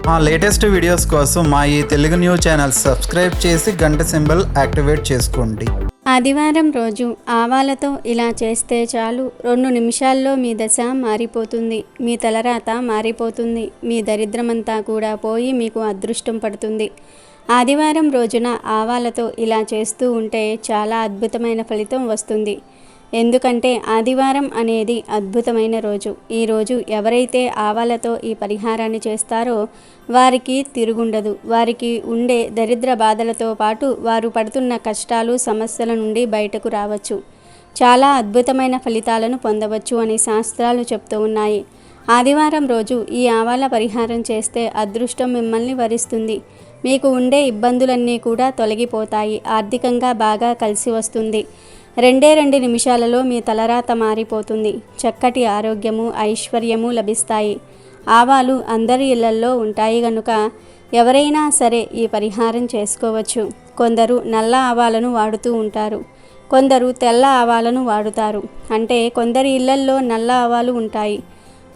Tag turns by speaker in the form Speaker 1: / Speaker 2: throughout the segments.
Speaker 1: మా latest videos కోసం మా ఈ తెలుగు న్యూస్ ఛానల్ సబ్స్క్రైబ్ చేసి గంట సింబల్ యాక్టివేట్ చేసుకోండి.
Speaker 2: ఆదివారం రోజు ఆవాలతో ఇలా చేస్తే చాలు 2 నిమిషాల్లో మీ దశ మారిపోతుంది, మీ తలరాత మారిపోతుంది, మీ దరిద్రమంతా కూడా పోయి మీకు అదృష్టం పడుతుంది. ఆదివారం రోజున ఆవాలతో ఇలా చేస్తూ ఉంటే చాలా అద్భుతమైన ఫలితం వస్తుంది. ఎందుకంటే ఆదివారం అనేది అద్భుతమైన రోజు. ఈరోజు ఎవరైతే ఆవాలతో ఈ పరిహారాన్ని చేస్తారో వారికి తిరుగుండదు. వారికి ఉండే దరిద్ర బాధలతో పాటు వారు పడుతున్న కష్టాలు సమస్యల నుండి బయటకు రావచ్చు. చాలా అద్భుతమైన ఫలితాలను పొందవచ్చు అని శాస్త్రాలు చెప్తూ ఉన్నాయి. ఆదివారం రోజు ఈ ఆవాల పరిహారం చేస్తే అదృష్టం మిమ్మల్ని వరిస్తుంది. మీకు ఉండే ఇబ్బందులన్నీ కూడా తొలగిపోతాయి. ఆర్థికంగా బాగా కలిసి వస్తుంది. 2 నిమిషాలలో మీ తలరాత మారిపోతుంది. చక్కటి ఆరోగ్యము, ఐశ్వర్యము లభిస్తాయి. ఆవాలు అందరి ఇళ్లల్లో ఉంటాయి గనుక ఎవరైనా సరే ఈ పరిహారం చేసుకోవచ్చు. కొందరు నల్ల ఆవాలను వాడుతూ ఉంటారు, కొందరు తెల్ల ఆవాలను వాడుతారు. అంటే కొందరి ఇళ్లల్లో నల్ల ఆవాలు ఉంటాయి,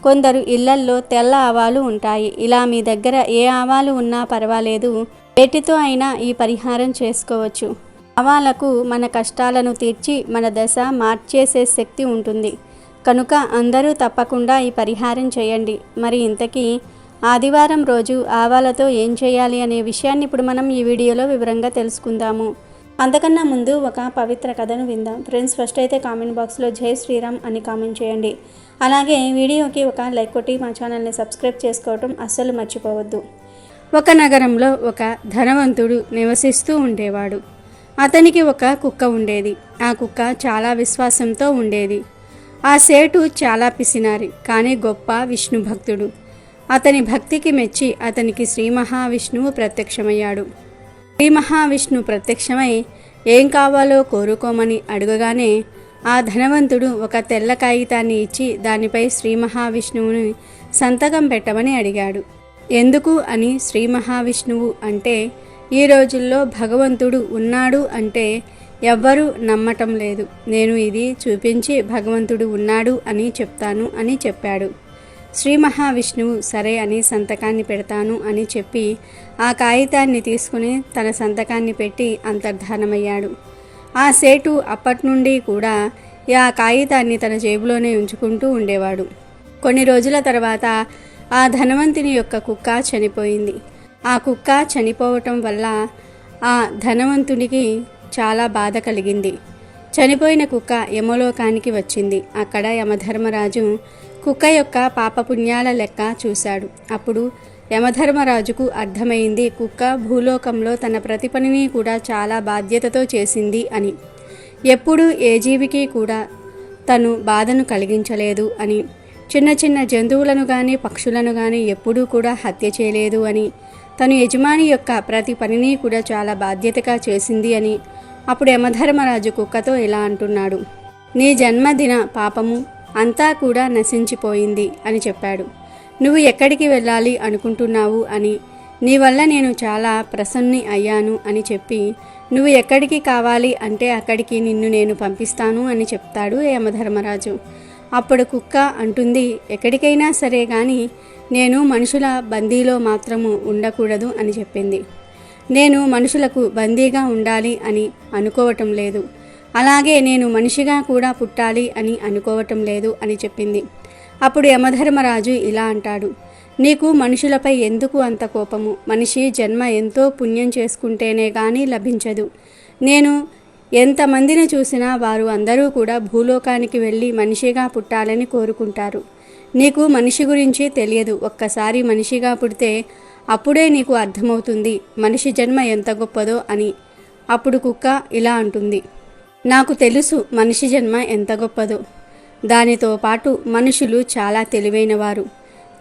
Speaker 2: కొందరు ఇళ్లల్లో తెల్ల ఆవాలు ఉంటాయి. ఇలా మీ దగ్గర ఏ ఆవాలు ఉన్నా పర్వాలేదు, వేటితో అయినా ఈ పరిహారం చేసుకోవచ్చు. ఆవాలకు మన కష్టాలను తీర్చి మన దశ మార్చేసే శక్తి ఉంటుంది కనుక అందరూ తప్పకుండా ఈ పరిహారం చేయండి. మరి ఇంతకీ ఆదివారం రోజు ఆవాలతో ఏం చేయాలి అనే విషయాన్ని ఇప్పుడు మనం ఈ వీడియోలో వివరంగా తెలుసుకుందాము. అంతకన్నా ముందు ఒక పవిత్ర కథను విందాం. ఫ్రెండ్స్, ఫస్ట్ అయితే కామెంట్ బాక్స్లో జై శ్రీరామ్ అని కామెంట్ చేయండి. అలాగే వీడియోకి ఒక లైక్ కొట్టి మా ఛానల్ని సబ్స్క్రైబ్ చేసుకోవటం అస్సలు మర్చిపోవద్దు. ఒక నగరంలో ఒక ధనవంతుడు నివసిస్తూ ఉండేవాడు. అతనికి ఒక కుక్క ఉండేది. ఆ కుక్క చాలా విశ్వాసంతో ఉండేది. ఆ సేటు చాలా పిసినారి కానీ గొప్ప విష్ణు భక్తుడు. అతని భక్తికి మెచ్చి అతనికి శ్రీ మహావిష్ణువు ప్రత్యక్షమయ్యాడు. శ్రీ మహావిష్ణు ప్రత్యక్షమై ఏం కావాలో కోరుకోమని అడగగానే ఆ ధనవంతుడు ఒక తెల్ల కాగితాన్ని ఇచ్చి దానిపై శ్రీ మహావిష్ణువుని సంతకం పెట్టమని అడిగాడు. ఎందుకు అని శ్రీ మహావిష్ణువు అంటే, ఈ రోజుల్లో భగవంతుడు ఉన్నాడు అంటే ఎవ్వరూ నమ్మటం లేదు. నేను ఇది చూపించి భగవంతుడు ఉన్నాడు అని చెప్తాను అని చెప్పాడు. శ్రీ మహావిష్ణువు సరే అని సంతకాన్ని పెడతాను అని చెప్పి ఆ కాగితాన్ని తీసుకుని తన సంతకాన్ని పెట్టి అంతర్ధానమయ్యాడు. ఆ సేటు అప్పటి నుండి కూడా ఆ కాగితాన్ని తన జేబులోనే ఉంచుకుంటూ ఉండేవాడు. కొన్ని రోజుల తర్వాత ఆ ధనవంతుని యొక్క కుక్క చనిపోయింది. ఆ కుక్క చనిపోవటం వల్ల ఆ ధనవంతునికి చాలా బాధ కలిగింది. చనిపోయిన కుక్క యమలోకానికి వచ్చింది. అక్కడ యమధర్మరాజు కుక్క యొక్క పాపపుణ్యాల లెక్క చూశాడు. అప్పుడు యమధర్మరాజుకు అర్థమైంది కుక్క భూలోకంలో తన ప్రతి పనిని కూడా చాలా బాధ్యతతో చేసింది అని. ఎప్పుడూ ఏ జీవికి కూడా తను బాధను కలిగించలేదు అని, చిన్న చిన్న జంతువులను కానీ పక్షులను కానీ ఎప్పుడూ కూడా హత్య చేయలేదు అని, తను యజమాని యొక్క ప్రతి పనిని కూడా చాలా బాధ్యతగా చేసింది అని. అప్పుడు యమధర్మరాజు కుక్కతో ఇలా అంటున్నాడు, నీ జన్మదిన పాపము అంతా కూడా నశించిపోయింది అని చెప్పాడు. నువ్వు ఎక్కడికి వెళ్ళాలి అనుకుంటున్నావు అని, నీ వల్ల నేను చాలా ప్రసన్ని అయ్యాను అని చెప్పి, నువ్వు ఎక్కడికి కావాలి అంటే అక్కడికి నిన్ను నేను పంపిస్తాను అని చెప్తాడు యమధర్మరాజు. అప్పుడు కుక్క అంటుంది, ఎక్కడికైనా సరే కానీ నేను మనుషుల బందీలో మాత్రము ఉండకూడదు అని చెప్పింది. నేను మనుషులకు బందీగా ఉండాలి అని అనుకోవటం లేదు, అలాగే నేను మనిషిగా కూడా పుట్టాలి అని అనుకోవటం లేదు అని చెప్పింది. అప్పుడు యమధర్మరాజు ఇలా అంటాడు, నీకు మనుషులపై ఎందుకు అంత కోపము? మనిషి జన్మ ఎంతో పుణ్యం చేసుకుంటేనే కానీ లభించదు. నేను ఎంతమందిని చూసినా వారు అందరూ కూడా భూలోకానికి వెళ్ళి మనిషిగా పుట్టాలని కోరుకుంటారు. నీకు మనిషి గురించి తెలియదు. ఒక్కసారి మనిషిగా పుడితే అప్పుడే నీకు అర్థమవుతుంది మనిషి జన్మ ఎంత గొప్పదో అని. అప్పుడు కుక్క ఇలా అంటుంది, నాకు తెలుసు మనిషి జన్మ ఎంత గొప్పదో. దానితో పాటు మనుషులు చాలా తెలివైనవారు,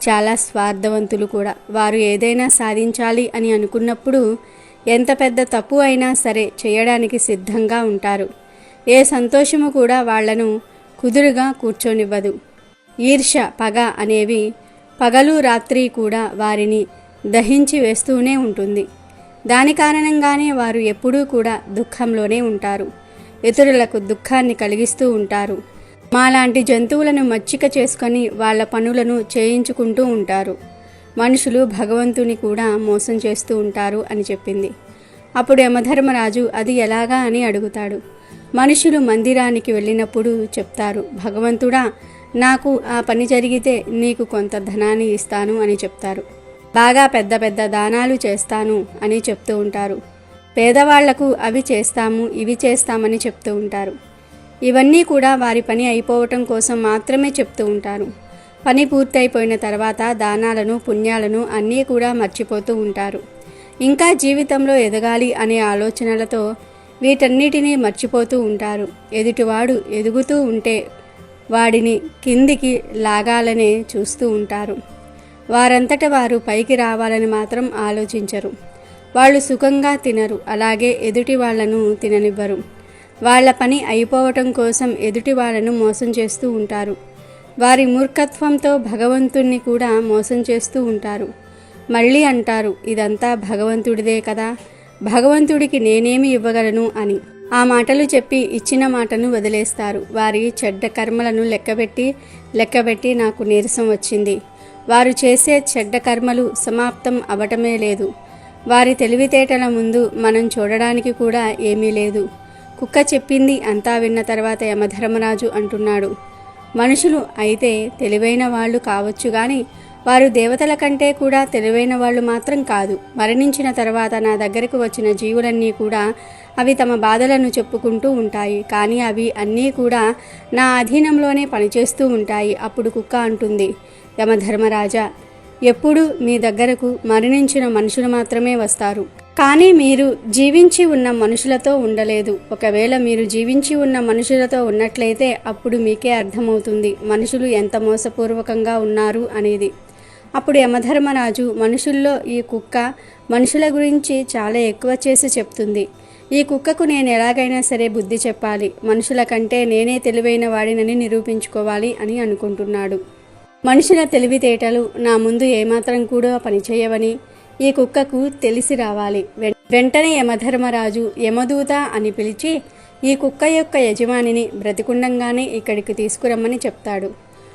Speaker 2: చాలా స్వార్థవంతులు కూడా. వారు ఏదైనా సాధించాలి అని అనుకున్నప్పుడు ఎంత పెద్ద తప్పు అయినా సరే చేయడానికి సిద్ధంగా ఉంటారు. ఏ సంతోషము కూడా వాళ్లను కుదురుగా కూర్చోనివ్వదు. ఈర్ష్య, పగ అనేవి పగలు రాత్రి కూడా వారిని దహించి వేస్తూనే ఉంటుంది. దాని కారణంగానే వారు ఎప్పుడూ కూడా దుఃఖంలోనే ఉంటారు. ఇతరులకు దుఃఖాన్ని కలిగిస్తూ ఉంటారు. మాలాంటి జంతువులను మచ్చిక చేసుకొని వాళ్ళ పనులను చేయించుకుంటూ ఉంటారు. మనుషులు భగవంతుని కూడా మోసం చేస్తూ ఉంటారు అని చెప్పింది. అప్పుడు యమధర్మరాజు అది ఎలాగా అని అడుగుతాడు. మనుషులు మందిరానికి వెళ్ళినప్పుడు చెప్తారు, భగవంతుడా నాకు ఆ పని జరిగితే నీకు కొంత ధనాన్ని ఇస్తాను అని చెప్తారు. బాగా పెద్ద పెద్ద దానాలు చేస్తాను అని చెప్తూ ఉంటారు. పేదవాళ్లకు అవి చేస్తాము ఇవి చేస్తామని చెప్తూ ఉంటారు. ఇవన్నీ కూడా వారి పని అయిపోవటం కోసం మాత్రమే చెప్తూ ఉంటారు. పని పూర్తయిపోయిన తర్వాత దానాలను పుణ్యాలను అన్నీ కూడా మర్చిపోతూ ఉంటారు. ఇంకా జీవితంలో ఎదగాలి అనే ఆలోచనలతో వీటన్నిటినీ మర్చిపోతూ ఉంటారు. ఎదుటివాడు ఎదుగుతూ ఉంటే వాడిని కిందికి లాగాలనే చూస్తూ ఉంటారు. వారంతట వారు పైకి రావాలని మాత్రం ఆలోచించరు. వాళ్ళు సుఖంగా తినరు, అలాగే ఎదుటి వాళ్లను తిననివ్వరు. వాళ్ల పని అయిపోవటం కోసం ఎదుటి వాళ్లను మోసం చేస్తూ ఉంటారు. వారి మూర్ఖత్వంతో భగవంతుణ్ణి కూడా మోసం చేస్తూ ఉంటారు. మళ్ళీ అంటారు, ఇదంతా భగవంతుడిదే కదా, భగవంతుడికి నేనేమి ఇవ్వగలను అని. ఆ మాటలు చెప్పి ఇచ్చిన మాటను వదిలేస్తారు. వారి చెడ్డ కర్మలను లెక్కబెట్టి నాకు నీరసం వచ్చింది. వారు చేసే చెడ్డ కర్మలు సమాప్తం అవటమే లేదు. వారి తెలివితేటల ముందు మనం చూడడానికి కూడా ఏమీ లేదు. కుక్క చెప్పింది అంతా విన్న తర్వాత యమధర్మరాజు అంటున్నాడు, మనుషులు అయితే తెలివైన వాళ్ళు కావచ్చు గాని వారు దేవతల కంటే కూడా తెలివైన వాళ్ళు మాత్రం కాదు. మరణించిన తర్వాత నా దగ్గరకు వచ్చిన జీవులన్నీ కూడా అవి తమ బాధలను చెప్పుకుంటూ ఉంటాయి. కానీ అవి అన్నీ కూడా నా అధీనంలోనే పనిచేస్తూ ఉంటాయి. అప్పుడు కుక్క అంటుంది, యమధర్మరాజా, ఎప్పుడు మీ దగ్గరకు మరణించిన మనుషులు మాత్రమే వస్తారు, కానీ మీరు జీవించి ఉన్న మనుషులతో ఉండలేదు. ఒకవేళ మీరు జీవించి ఉన్న మనుషులతో ఉన్నట్లయితే అప్పుడు మీకే అర్థమవుతుంది మనుషులు ఎంత మోసపూర్వకంగా ఉన్నారు అనేది. అప్పుడు యమధర్మరాజు, మనుషుల్లో ఈ కుక్క మనుషుల గురించి చాలా ఎక్కువ చేసి చెప్తుంది. ఈ కుక్కకు నేను ఎలాగైనా సరే బుద్ధి చెప్పాలి, మనుషుల కంటే నేనే తెలివైన వాడినని నిరూపించుకోవాలి అని అనుకుంటున్నాడు. మనుషుల తెలివితేటలు నా ముందు ఏమాత్రం కూడా పనిచేయవని ఈ కుక్కకు తెలిసి రావాలి. వెంటనే యమధర్మరాజు యమదూత అని పిలిచి ఈ కుక్క యొక్క యజమానిని బ్రతికుండంగానే ఇక్కడికి తీసుకురమ్మని చెప్తాడు.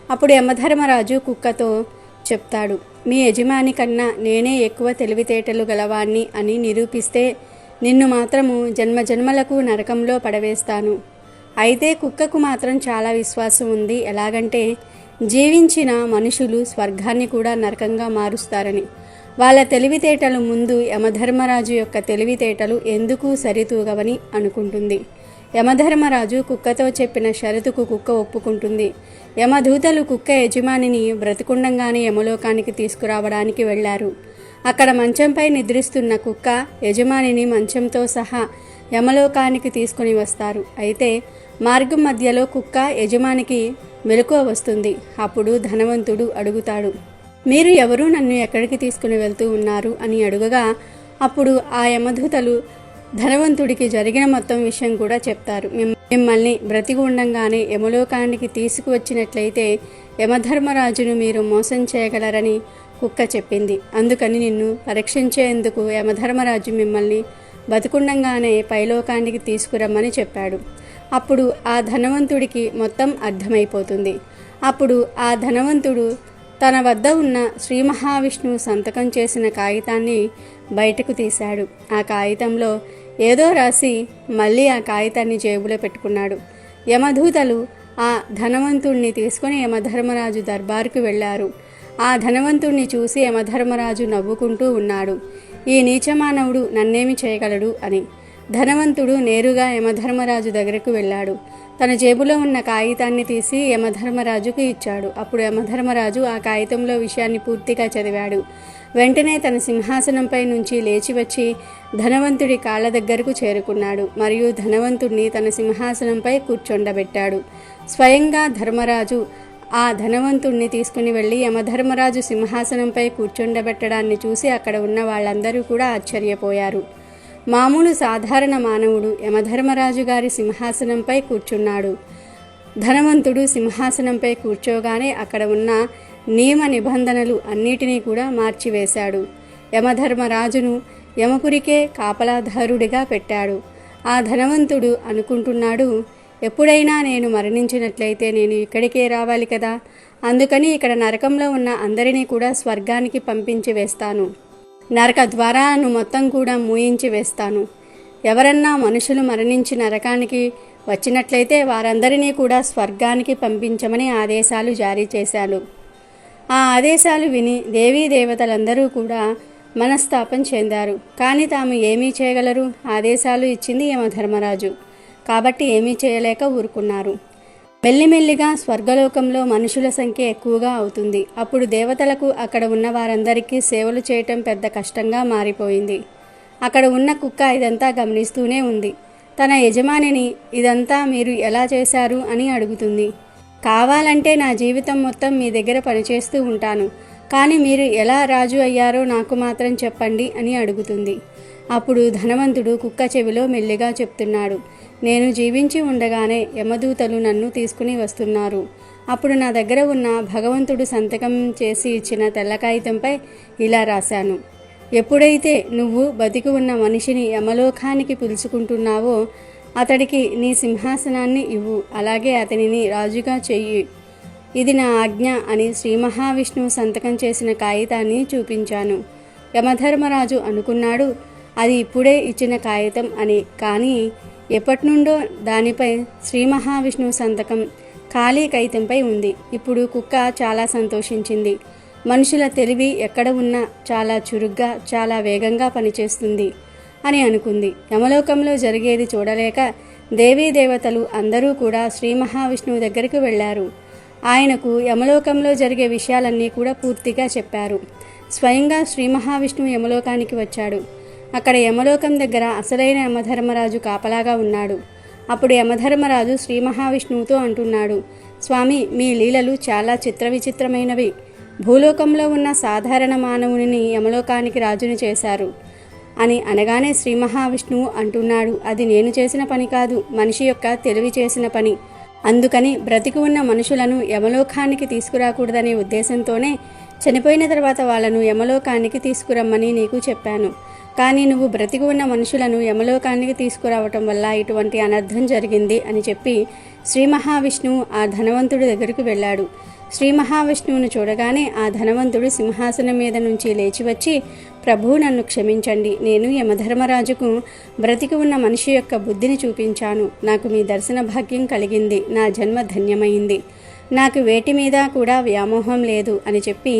Speaker 2: అప్పుడు యమధర్మరాజు కుక్కతో చెప్తాడు, మీ యజమాని కన్నా నేనే ఎక్కువ తెలివితేటలు గలవాణ్ణి అని నిరూపిస్తే నిన్ను మాత్రము జన్మజన్మలకు నరకంలో పడవేస్తాను. అయితే కుక్కకు మాత్రం చాలా విశ్వాసం ఉంది. ఎలాగంటే జీవించిన మనుషులు స్వర్గాన్ని కూడా నరకంగా మారుస్తారని. వాళ్ళ తెలివితేటలు ముందు యమధర్మరాజు యొక్క తెలివితేటలు ఎందుకు సరితూగవని అనుకుంటుంది. యమధర్మరాజు కుక్కతో చెప్పిన షరతుకు కుక్క ఒప్పుకుంటుంది. యమదూతలు కుక్క యజమానిని బ్రతికుండంగానే యమలోకానికి తీసుకురావడానికి వెళ్లారు. అక్కడ మంచంపై నిద్రిస్తున్న కుక్క యజమానిని మంచంతో సహా యమలోకానికి తీసుకుని వస్తారు. అయితే మార్గం మధ్యలో కుక్క యజమానికి మెలకువ వస్తుంది. అప్పుడు ధనవంతుడు అడుగుతాడు, మీరు ఎవరు, నన్ను ఎక్కడికి తీసుకుని వెళ్తూ ఉన్నారు అని అడుగగా అప్పుడు ఆ యమదూతలు ధనవంతుడికి జరిగిన మొత్తం విషయం కూడా చెప్తారు. మిమ్మల్ని బ్రతికి ఉండంగానే యమలోకానికి తీసుకువచ్చినట్లయితే యమధర్మరాజును మీరు మోసం చేయగలరని కుక్క చెప్పింది. అందుకని నిన్ను పరీక్షించేందుకు యమధర్మరాజు మిమ్మల్ని బతికుండంగానే పైలోకానికి తీసుకురమ్మని చెప్పాడు. అప్పుడు ఆ ధనవంతుడికి మొత్తం అర్థమైపోతుంది. అప్పుడు ఆ ధనవంతుడు తన వద్ద ఉన్న శ్రీ మహావిష్ణువు సంతకం చేసిన కాగితాన్ని బయటకు తీశాడు. ఆ కాగితంలో ఏదో రాసి మళ్ళీ ఆ కాగితాన్ని జేబులో పెట్టుకున్నాడు. యమదూతలు ఆ ధనవంతుణ్ణి తీసుకుని యమధర్మరాజు దర్బారుకు వెళ్ళారు. ఆ ధనవంతుణ్ణి చూసి యమధర్మరాజు నవ్వుకుంటూ ఉన్నాడు. ఈ నీచమానవుడు నన్నేమి చేయగలడు అని. ధనవంతుడు నేరుగా యమధర్మరాజు దగ్గరకు వెళ్ళాడు. తన జేబులో ఉన్న కాగితాన్ని తీసి యమధర్మరాజుకు ఇచ్చాడు. అప్పుడు యమధర్మరాజు ఆ కాగితంలో విషయాన్ని పూర్తిగా చదివాడు. వెంటనే తన సింహాసనంపై నుంచి లేచి వచ్చి ధనవంతుడి కాళ్ళ దగ్గరకు చేరుకున్నాడు మరియు ధనవంతుడిని తన సింహాసనంపై కూర్చొండబెట్టాడు. స్వయంగా ధర్మరాజు ఆ ధనవంతుణ్ణి తీసుకుని వెళ్ళి యమధర్మరాజు సింహాసనంపై కూర్చొండబెట్టడాన్ని చూసి అక్కడ ఉన్న వాళ్ళందరూ కూడా ఆశ్చర్యపోయారు. మామూలు సాధారణ మానవుడు యమధర్మరాజు గారి సింహాసనంపై కూర్చున్నాడు. ధనవంతుడు సింహాసనంపై కూర్చోగానే అక్కడ ఉన్న నియమ నిబంధనలు అన్నిటినీ కూడా మార్చివేశాడు. యమధర్మరాజును యమపురికే కాపలాదారుడిగా పెట్టాడు. ఆ ధనవంతుడు అనుకుంటున్నాడు, ఎప్పుడైనా నేను మరణించినట్లయితే నేను ఇక్కడికే రావాలి కదా, అందుకని ఇక్కడ నరకంలో ఉన్న అందరినీ కూడా స్వర్గానికి పంపించి వేస్తాను. నరక ద్వారాలను మొత్తం కూడా మూయించి వేస్తాను. ఎవరన్నా మనుషులు మరణించి నరకానికి వచ్చినట్లయితే వారందరినీ కూడా స్వర్గానికి పంపించమని ఆదేశాలు జారీ చేశాను. ఆ ఆదేశాలు విని దేవీ దేవతలందరూ కూడా మనస్తాపం చెందారు. కానీ తాము ఏమీ చేయగలరు? ఆదేశాలు ఇచ్చింది యమధర్మరాజు కాబట్టి ఏమీ చేయలేక ఊరుకున్నారు. మెల్లిమెల్లిగా స్వర్గలోకంలో మనుషుల సంఖ్య ఎక్కువగా అవుతుంది. అప్పుడు దేవతలకు అక్కడ ఉన్న వారందరికీ సేవలు చేయటం పెద్ద కష్టంగా మారిపోయింది. అక్కడ ఉన్న కుక్క ఇదంతా గమనిస్తూనే ఉంది. తన యజమానిని ఇదంతా మీరు ఎలా చేశారు అని అడుగుతుంది. కావాలంటే నా జీవితం మొత్తం మీ దగ్గర పనిచేస్తూ ఉంటాను, కానీ మీరు ఎలా రాజు అయ్యారో నాకు మాత్రం చెప్పండి అని అడుగుతుంది. అప్పుడు ధనవంతుడు కుక్క చెవిలో మెల్లిగా చెప్తున్నాడు, నేను జీవించి ఉండగానే యమదూతలు నన్ను తీసుకుని వస్తున్నారు. అప్పుడు నా దగ్గర ఉన్న భగవంతుడు సంతకం చేసి ఇచ్చిన తెల్ల కాగితంపై ఇలా రాశాను, ఎప్పుడైతే నువ్వు బతికి ఉన్న మనిషిని యమలోకానికి పిలుచుకుంటున్నావో అతడికి నీ సింహాసనాన్ని ఇవ్వు, అలాగే అతనిని రాజుగా చెయ్యి. ఇది నా ఆజ్ఞ అని శ్రీ మహావిష్ణువు సంతకం చేసిన కాగితాన్ని చూపించాను. యమధర్మరాజు అనుకున్నాడు అది ఇప్పుడే ఇచ్చిన కాగితం అని. కానీ ఎప్పటినుండో దానిపై శ్రీ మహావిష్ణువు సంతకం ఖాళీ కాగితంపై ఉంది. ఇప్పుడు కుక్క చాలా సంతోషించింది. మనుషుల తెలివి ఎక్కడ ఉన్నా చాలా చురుగ్గా చాలా వేగంగా పనిచేస్తుంది అని అనుకుంది. యమలోకంలో జరిగేది చూడలేక దేవీ దేవతలు అందరూ కూడా శ్రీ మహావిష్ణువు దగ్గరికి వెళ్ళారు. ఆయనకు యమలోకంలో జరిగే విషయాలన్నీ కూడా పూర్తిగా చెప్పారు. స్వయంగా శ్రీ మహావిష్ణువు యమలోకానికి వచ్చాడు. అక్కడ యమలోకం దగ్గర అసలైన యమధర్మరాజు కాపలాగా ఉన్నాడు. అప్పుడు యమధర్మరాజు శ్రీ మహావిష్ణువుతో అంటున్నాడు, స్వామి, మీ లీలలు చాలా విచిత్రమైనవి. భూలోకంలో ఉన్న సాధారణ మానవుని యమలోకానికి రాజుని చేశారు అని అనగానే శ్రీ మహావిష్ణువు అంటున్నాడు, అది నేను చేసిన పని కాదు, మనిషి యొక్క తెలివి చేసిన పని. అందుకని బ్రతికి ఉన్న మనుషులను యమలోకానికి తీసుకురాకూడదనే ఉద్దేశంతోనే చనిపోయిన తర్వాత వాళ్ళను యమలోకానికి తీసుకురమ్మని నీకు చెప్పాను. కానీ నువ్వు బ్రతికి ఉన్న మనుషులను యమలోకానికి తీసుకురావటం వల్ల ఇటువంటి అనర్థం జరిగింది అని చెప్పి శ్రీ మహావిష్ణువు ఆ ధనవంతుడి దగ్గరికి వెళ్ళాడు. శ్రీ మహావిష్ణువును చూడగానే ఆ ధనవంతుడు సింహాసనం మీద నుంచి లేచి వచ్చి, ప్రభు, నన్ను క్షమించండి, నేను యమధర్మరాజుకు బ్రతికి ఉన్న మనిషి యొక్క బుద్ధిని చూపించాను. నాకు మీ దర్శన భాగ్యం కలిగింది, నా జన్మ ధన్యమైంది, నాకు వేటి మీద కూడా వ్యామోహం లేదు అని చెప్పి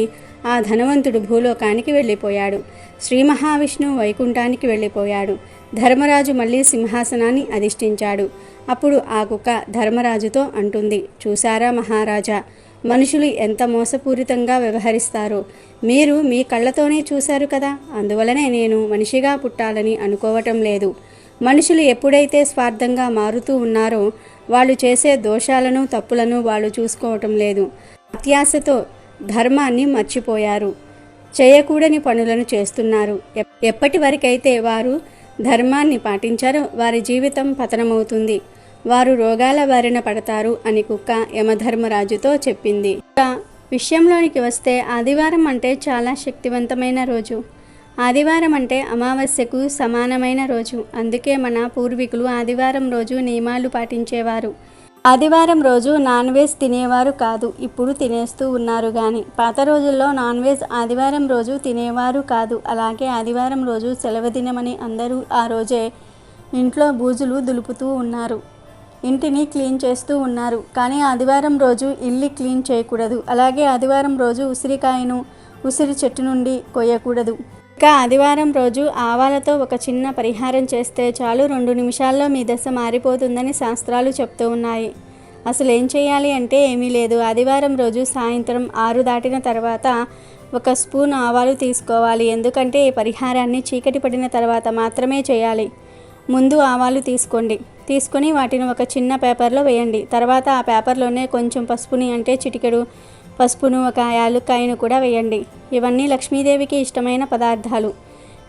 Speaker 2: ఆ ధనవంతుడు భూలోకానికి వెళ్ళిపోయాడు. శ్రీ మహావిష్ణువు వైకుంఠానికి వెళ్ళిపోయాడు. ధర్మరాజు మళ్ళీ సింహాసనాన్ని అధిష్ఠించాడు. అప్పుడు ఆ కుక్క ధర్మరాజుతో అంటుంది, చూసారా మహారాజా, మనుషులు ఎంత మోసపూరితంగా వ్యవహరిస్తారో మీరు మీ కళ్ళతోనే చూశారు కదా. అందువలనే నేను మనిషిగా పుట్టాలని అనుకోవటం లేదు. మనుషులు ఎప్పుడైతే స్వార్థంగా మారుతూ ఉన్నారో వాళ్ళు చేసే దోషాలను తప్పులను వాళ్ళు చూసుకోవటం లేదు. అత్యాశతో ధర్మాన్ని మర్చిపోయారు, చేయకూడని పనులను చేస్తున్నారు. ఎప్పటి వరకైతే వారు ధర్మాన్ని పాటించారో వారి జీవితం పతనమవుతుంది, వారు రోగాల బారిన పడతారు అని కుక్క యమధర్మరాజుతో చెప్పింది. విషయంలోనికి వస్తే ఆదివారం అంటే చాలా శక్తివంతమైన రోజు. ఆదివారం అంటే అమావాస్యకు సమానమైన రోజు. అందుకే మన పూర్వీకులు ఆదివారం రోజు నియమాలు పాటించేవారు. ఆదివారం రోజు నాన్ వెజ్ తినేవారు కాదు, ఇప్పుడు తినేస్తూ ఉన్నారు. కానీ పాత రోజుల్లో నాన్ వెజ్ ఆదివారం రోజు తినేవారు కాదు. అలాగే ఆదివారం రోజు సెలవు దినమని అందరూ ఆ రోజే ఇంట్లో బూజులు దులుపుతూ ఉన్నారు, ఇంటిని క్లీన్ చేస్తూ ఉన్నారు. కానీ ఆదివారం రోజు ఇల్లు క్లీన్ చేయకూడదు. అలాగే ఆదివారం రోజు ఉసిరికాయను ఉసిరి చెట్టు నుండి కొయ్యకూడదు. ఇంకా ఆదివారం రోజు ఆవాలతో ఒక చిన్న పరిహారం చేస్తే చాలు 2 నిమిషాల్లో మీ దశ మారిపోతుందని శాస్త్రాలు చెప్తూ ఉన్నాయి. అసలు ఏం చేయాలి అంటే ఏమీ లేదు. ఆదివారం రోజు సాయంత్రం 6 దాటిన తర్వాత 1 స్పూన్ ఆవాలు తీసుకోవాలి. ఎందుకంటే ఈ పరిహారాన్ని చీకటి పడిన తర్వాత మాత్రమే చేయాలి. ముందు ఆవాలు తీసుకొని వాటిని ఒక చిన్న పేపర్లో వేయండి. తర్వాత ఆ పేపర్లోనే కొంచెం పసుపుని, అంటే చిటికెడు పసుపును, 1 యాలుక్కాయను కూడా వేయండి. ఇవన్నీ లక్ష్మీదేవికి ఇష్టమైన పదార్థాలు.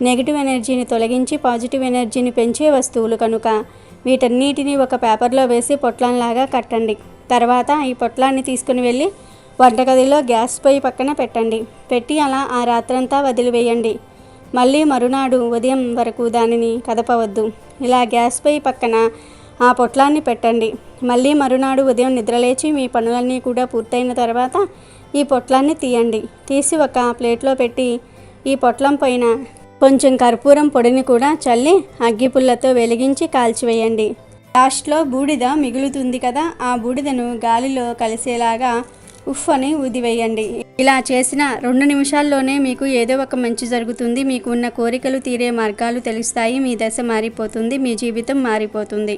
Speaker 2: నెగిటివ్ ఎనర్జీని తొలగించి పాజిటివ్ ఎనర్జీని పెంచే వస్తువులు కనుక వీటన్నిటిని ఒక పేపర్లో వేసి పొట్లంలాగా కట్టండి. తర్వాత ఈ పొట్లాన్ని తీసుకుని వెళ్ళి వంటగదిలో గ్యాస్ పొయ్యి పక్కన పెట్టి అలా ఆ రాత్రంతా వదిలివేయండి. మళ్ళీ మరునాడు ఉదయం వరకు దానిని కదపవద్దు. ఇలా గ్యాస్ పొయ్యి పక్కన ఆ పొట్లాన్ని పెట్టండి. మళ్ళీ మరునాడు ఉదయం నిద్రలేచి మీ పనులన్నీ కూడా పూర్తయిన తర్వాత ఈ పొట్లాన్ని తీయండి. తీసి ఒక ప్లేట్లో పెట్టి ఈ పొట్లం పైన కొంచెం కర్పూరం పొడిని కూడా చల్లి అగ్గిపుల్లతో వెలిగించి కాల్చివేయండి. లాస్ట్లో బూడిద మిగులుతుంది కదా, ఆ బూడిదను గాలిలో కలిసేలాగా ఉఫ్ అని ఊదివేయండి. ఇలా చేసిన 2 నిమిషాల్లోనే మీకు ఏదో ఒక మంచి జరుగుతుంది. మీకు ఉన్న కోరికలు తీరే మార్గాలు తెలుస్తాయి. మీ దశ మారిపోతుంది. మీ జీవితం మారిపోతుంది.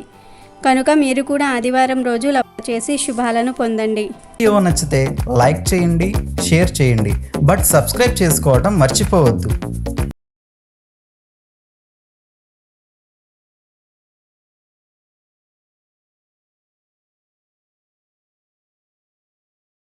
Speaker 2: కనుక మీరు కూడా ఆదివారం రోజు ఇలా చేసి శుభాలను పొందండి.
Speaker 1: వీడియో నచ్చితే లైక్ చేయండి, షేర్ చేయండి, బట్ సబ్స్క్రైబ్ చేసుకోవడం మర్చిపోవద్దు.